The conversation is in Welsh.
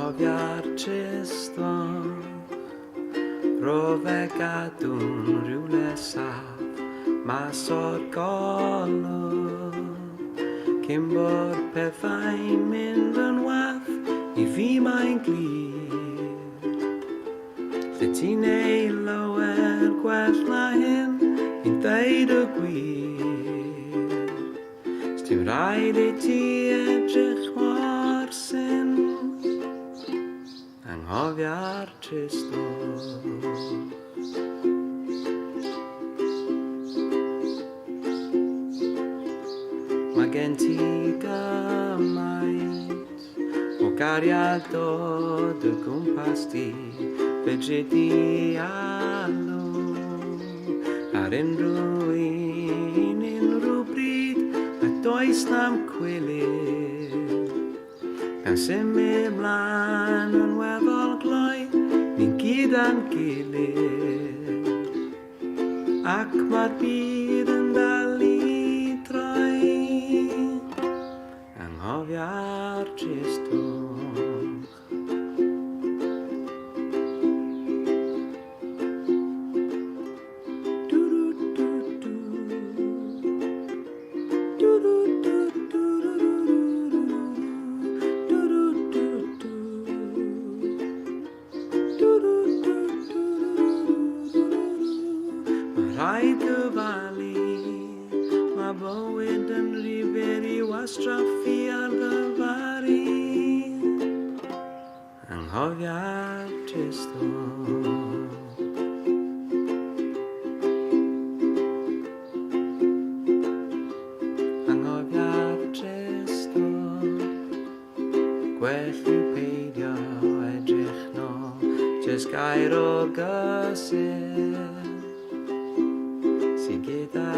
Anghofio'r tristwch, rofeg adwn rhywle saff, mas o'r golwg. Cyn bo'r pethau'n mynd yn wath, I fi mae'n glir. Lle ti'n ei lawer gwell na hyn, fi'n dweud y gwir. Dim rhaid I ti edrych mor sy'n, anghofio'r tristwch. Mae gen ti gymaint o gariad dod y gwmpas di, fedri di alw ar unrhyw un, unrhyw bryd, a does na'm cwilydd. Gan symud mlaen yn weddol gloi, ni'n gyd a'n gilydd, ac mae'r byd yn dal I droi, anghofio'r tristwch. Rhaid gyfalu, mae bywyd yn rifyr I wastraffu ar ddyfaru, anghofio'r tristwch. Anghofio'r tristwch, gwell yw peidio edrych nôl, jyst gair o gysur. Gyda